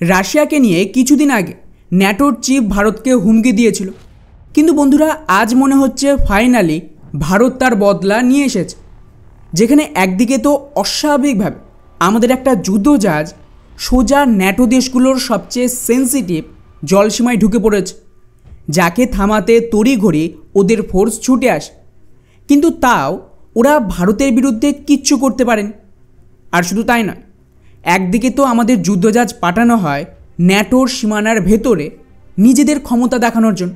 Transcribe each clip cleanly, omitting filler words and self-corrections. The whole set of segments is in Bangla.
রাশিয়াকে নিয়ে কিছুদিন আগে ন্যাটোর চিফ ভারতকে হুমকি দিয়েছিল, কিন্তু বন্ধুরা আজ মনে হচ্ছে ফাইনালি ভারত তার বদলা নিয়ে এসেছে। যেখানে একদিকে তো অস্বাভাবিকভাবে আমাদের একটা যুদ্ধজাহাজ সোজা ন্যাটো দেশগুলোর সবচেয়ে সেন্সিটিভ জলসীমায় ঢুকে পড়েছে, যাকে থামাতে তড়িঘড়ি ওদের ফোর্স ছুটে আসে, কিন্তু তাও ওরা ভারতের বিরুদ্ধে কিচ্ছু করতে পারেনি। আর শুধু তাই নয়, একদিকে তো আমাদের যুদ্ধজাহাজ পাঠানো হয় ন্যাটোর সীমানার ভেতরে নিজেদের ক্ষমতা দেখানোর জন্য,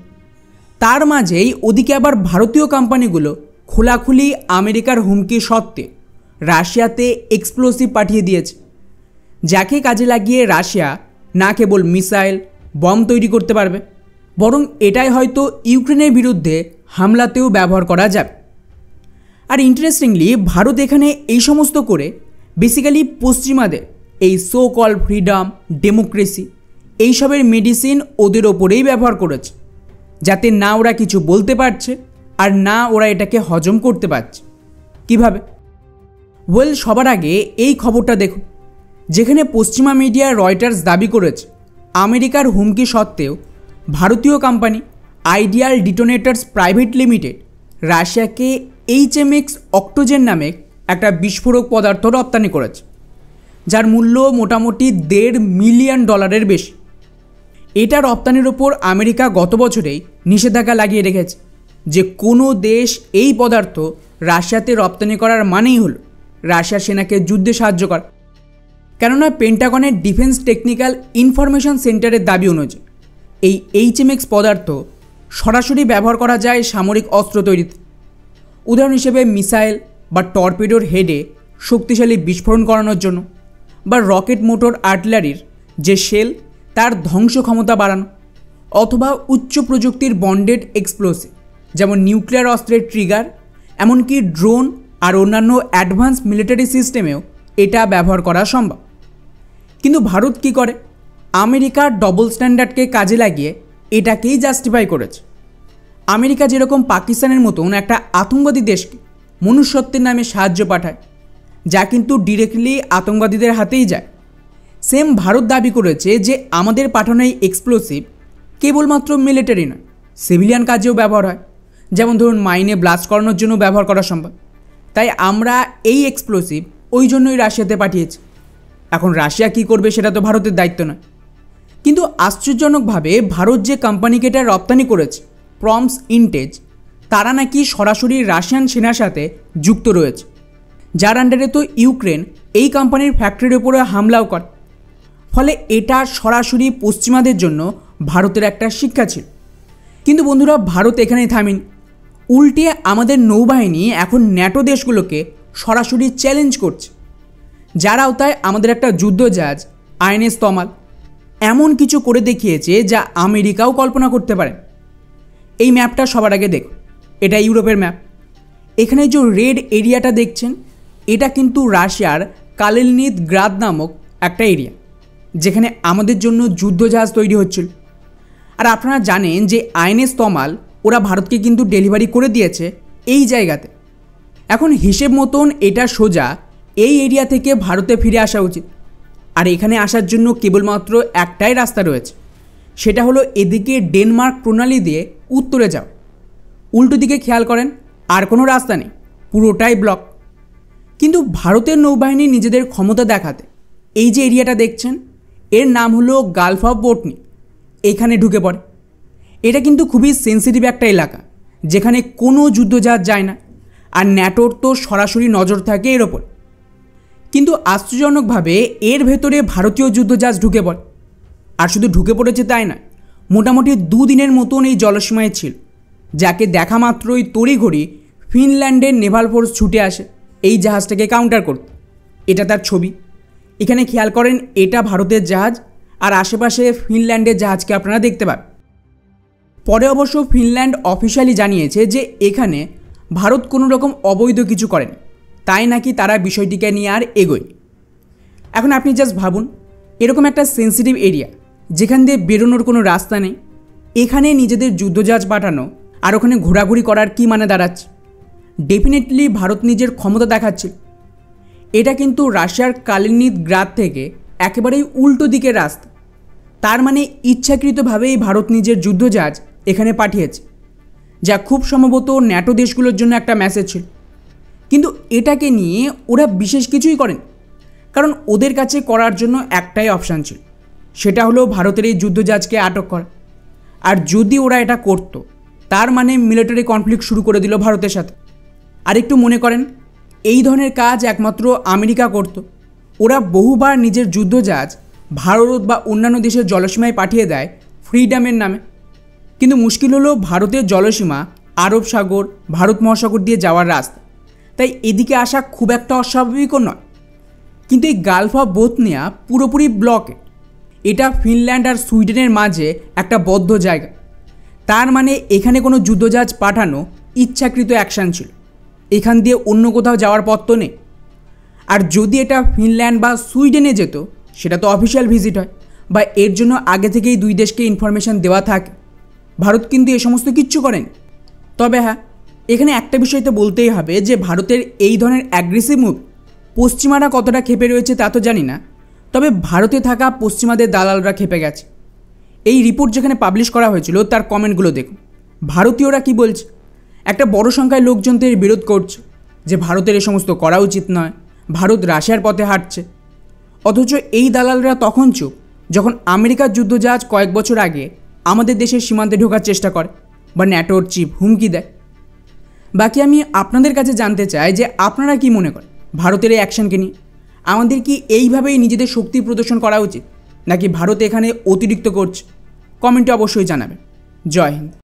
তার মাঝেই ওদিকে আবার ভারতীয় কোম্পানিগুলো খোলাখুলি আমেরিকার হুমকি সত্ত্বে রাশিয়াতে এক্সপ্লোসিভ পাঠিয়ে দিয়েছে, যাকে কাজে লাগিয়ে রাশিয়া না কেবল মিসাইল বম তৈরি করতে পারবে, বরং এটাই হয়তো ইউক্রেনের বিরুদ্ধে হামলাতেও ব্যবহার করা যাবে। আর ইন্টারেস্টিংলি ভারত এখানে এই সমস্ত করে বেসিক্যালি পশ্চিমাদের এই সো কল ফ্রিডম ডেমোক্রেসি এইসবের মেডিসিন ওদের ওপরেই ব্যবহার করেছে, যাতে না ওরা কিছু বলতে পারছে আর না ওরা এটাকে হজম করতে পারছে। কিভাবে? ওয়েল, সবার আগে এই খবরটা দেখুন, যেখানে পশ্চিমা মিডিয়া রয়টার্স দাবি করেছে আমেরিকার হুমকি সত্ত্বেও ভারতীয় কোম্পানি আইডিয়াল ডিটোনেটার্স প্রাইভেট লিমিটেড রাশিয়াকে HMX অক্টোজেন নামে একটা বিস্ফোরক পদার্থ রপ্তানি করেছে, যার মূল্য মোটামুটি $1.5 মিলিয়ন বেশি। এটা রপ্তানির ওপর আমেরিকা গত বছরেই নিষেধাজ্ঞা লাগিয়ে রেখেছে যে কোনো দেশ এই পদার্থ রাশিয়াতে রপ্তানি করার মানেই হলো রাশিয়ার সেনাকে যুদ্ধে সাহায্য করা। কেননা পেন্টাগনের ডিফেন্স টেকনিক্যাল ইনফরমেশন সেন্টারের দাবি অনুযায়ী এই HMX পদার্থ সরাসরি ব্যবহার করা যায় সামরিক অস্ত্র তৈরিতে। উদাহরণ হিসেবে মিসাইল বা টর্পেডোর হেডে শক্তিশালী বিস্ফোরণ করানোর জন্য, বা রকেট মোটর আর্টিলারির যে শেল তার ধ্বংস ক্ষমতা বাড়ানো, অথবা উচ্চ প্রযুক্তির বন্ডেড এক্সপ্লোসিভ যেমন নিউক্লিয়ার অস্ত্রের ট্রিগার, এমনকি ড্রোন আর অন্যান্য অ্যাডভান্স মিলিটারি সিস্টেমেও এটা ব্যবহার করা সম্ভব। কিন্তু ভারত কি করে? আমেরিকার ডবল স্ট্যান্ডার্ডকে কাজে লাগিয়ে এটাকেই জাস্টিফাই করেছে। আমেরিকা যেরকম পাকিস্তানের মতন একটা আতঙ্কবাদী দেশকে মনুষ্যত্বের নামে সাহায্য পাঠায়, যা কিন্তু ডিরেক্টলি আতঙ্কবাদীদের হাতেই যায়, সেম ভারত দাবি করেছে যে আমাদের পাঠানো এই এক্সপ্লোসিভ কেবলমাত্র মিলিটারি নয়, সিভিলিয়ান কাজেও ব্যবহার হয়, যেমন ধরুন মাইনে ব্লাস্ট করানোর জন্য ব্যবহার করা সম্ভব। তাই আমরা এই এক্সপ্লোসিভ ওই জন্যই রাশিয়াতে পাঠিয়েছি। এখন রাশিয়া কী করবে সেটা তো ভারতের দায়িত্ব নয়। কিন্তু আশ্চর্যজনকভাবে ভারত যে কোম্পানিকে এটা রপ্তানি করেছে প্রমস ইনটেজ, তারা নাকি সরাসরি রাশিয়ান সেনার সাথে যুক্ত রয়েছে, যার আন্ডারে তো ইউক্রেন এই কোম্পানির ফ্যাক্টরির উপরে হামলাও করে। ফলে এটা সরাসরি পশ্চিমাদের জন্য ভারতের একটা শিক্ষা ছিল। কিন্তু বন্ধুরা, ভারত এখানেই থামেনি, উল্টে আমাদের নৌবাহিনী এখন ন্যাটো দেশগুলোকে সরাসরি চ্যালেঞ্জ করছে, যার আওতায় আমাদের একটা যুদ্ধজাহাজ INS তমাল এমন কিছু করে দেখিয়েছে যা আমেরিকাও কল্পনা করতে পারে। এই ম্যাপটা সবার আগে দেখুন, এটা ইউরোপের ম্যাপ। এখানে যে রেড এরিয়াটা দেখছেন, এটা কিন্তু রাশিয়ার কালিনিনগ্রাদ গ্রাদ নামক একটা এরিয়া, যেখানে আমাদের জন্য যুদ্ধজাহাজ তৈরি হচ্ছিল। আর আপনারা জানেন যে INS তমাল ওরা ভারতকে কিন্তু ডেলিভারি করে দিয়েছে এই জায়গাতে। এখন হিসেব মতন এটা সোজা এই এরিয়া থেকে ভারতে ফিরে আসা উচিত। আর এখানে আসার জন্য কেবলমাত্র একটাই রাস্তা রয়েছে, সেটা হলো এদিকে ডেনমার্ক প্রণালী দিয়ে উত্তরে যাও। উল্টো দিকে খেয়াল করেন, আর কোনো রাস্তা নেই, পুরোটাই ব্লক। কিন্তু ভারতের নৌবাহিনী নিজেদের ক্ষমতা দেখাতে এই যে এরিয়াটা দেখছেন, এর নাম হলো গালফ অফ বোটনি, এখানে ঢুকে পড়ে। এটা কিন্তু খুবই সেন্সিটিভ একটা এলাকা, যেখানে কোনো যুদ্ধজাহাজ যায় না, আর ন্যাটোর তো সরাসরি নজর থাকে এর ওপর। কিন্তু আশ্চর্যজনকভাবে এর ভেতরে ভারতীয় যুদ্ধজাহাজ ঢুকে পড়ে। আর শুধু ঢুকে পড়েছে তাই না, মোটামুটি 2 দিনের মতন এই জলসীমায় ছিল, যাকে দেখা মাত্রই তড়িঘড়ি ফিনল্যান্ডের নেভাল ফোর্স ছুটে আসে এই জাহাজটাকে কাউন্টার করতে। এটা তার ছবি। এখানে খেয়াল করেন, এটা ভারতের জাহাজ, আর আশেপাশে ফিনল্যান্ডের জাহাজকে আপনারা দেখতে পাবেন। পরে অবশ্য ফিনল্যান্ড অফিশিয়ালি জানিয়েছে যে এখানে ভারত কোনো রকম অবৈধ কিছু করেনি, তাই নাকি তারা বিষয়টিকে নিয়ে আর এগোয়নি। এখন আপনি জাস্ট ভাবুন, এরকম একটা সেন্সিটিভ এরিয়া যেখান দিয়ে বেরোনোর কোনো রাস্তা নেই, এখানে নিজেদের যুদ্ধজাহাজ পাঠানো আর ওখানে ঘোরাঘুরি করার কী মানে দাঁড়াচ্ছে? ডেফিনেটলি ভারত নিজের ক্ষমতা দেখাচ্ছে। এটা কিন্তু রাশিয়ার কালিনিনগ্রাদ থেকে একেবারেই উল্টো দিকের রাস্তা, তার মানে ইচ্ছাকৃতভাবেই ভারত নিজের যুদ্ধজাহাজ এখানে পাঠিয়েছে, যা খুব সম্ভবত ন্যাটো দেশগুলোর জন্য একটা মেসেজ ছিল। কিন্তু এটাকে নিয়ে ওরা বিশেষ কিছুই করেন, কারণ ওদের কাছে করার জন্য একটাই অপশান ছিল, সেটা হলো ভারতের এই যুদ্ধজাহাজকে আটক করা। আর যদি ওরা এটা করতো, তার মানে মিলিটারি কনফ্লিক্ট শুরু করে দিল ভারতের সাথে। আর একটু মনে করেন, এই ধরনের কাজ একমাত্র আমেরিকা করত। ওরা বহুবার নিজের যুদ্ধজাহাজ ভারত বা অন্যান্য দেশের জলসীমায় পাঠিয়ে দেয় ফ্রিডমের নামে। কিন্তু মুশকিল হলো ভারতের জলসীমা আরব সাগর, ভারত মহাসাগর দিয়ে যাওয়ার রাস্তা, তাই এদিকে আসা খুব একটা অস্বাভাবিকও নয়। কিন্তু এই গালফ অফ বোথনিয়া পুরোপুরি ব্লকে। এটা ফিনল্যান্ড আর সুইডেনের মাঝে একটা বদ্ধ জায়গা। তার মানে এখানে কোনো যুদ্ধজাহাজ পাঠানো ইচ্ছাকৃত অ্যাকশান ছিল। এখান দিয়ে অন্য কোথাও যাওয়ার পথ তো নেই। আর যদি এটা ফিনল্যান্ড বা সুইডেনে যেত, সেটা তো অফিসিয়াল ভিজিট হয়, বা এর জন্য আগে থেকেই দুই দেশকে ইনফরমেশান দেওয়া থাকে। ভারত কিন্তু এ সমস্ত কিচ্ছু করেনি। তবে হ্যাঁ, এখানে একটা বিষয় তো বলতেই হবে যে ভারতের এই ধরনের অ্যাগ্রেসিভ মুভ পশ্চিমারা কতটা ক্ষেপে রয়েছে তা তো জানি না, তবে ভারতে থাকা পশ্চিমাদের দালালরা ক্ষেপে গেছে। এই রিপোর্ট যেখানে পাবলিশ করা হয়েছিল তার কমেন্টগুলো দেখুন। ভারতীয়রা কি বলছে? একটা বড় সংখ্যায় লোকজন তো এর বিরোধ করছে যে ভারতের এ সমস্ত করা উচিত নয়, ভারত রাশিয়ার পথে হাঁটছে। অথচ এই দালালরা তখন চুপ যখন আমেরিকার যুদ্ধজাহাজ কয়েক বছর আগে আমাদের দেশের সীমান্তে ঢোকার চেষ্টা করে বা ন্যাটোর চিফ হুমকি দেয়। বাকি আমি আপনাদের কাছে জানতে চাই যে আপনারা কি মনে করেন ভারতের এই অ্যাকশানকে নিয়ে? আমাদের কি এইভাবেই নিজেদের শক্তি প্রদর্শন করা উচিত, নাকি ভারত এখানে অতিরিক্ত করছে? কমেন্টে অবশ্যই জানাবেন। জয় হিন্দ।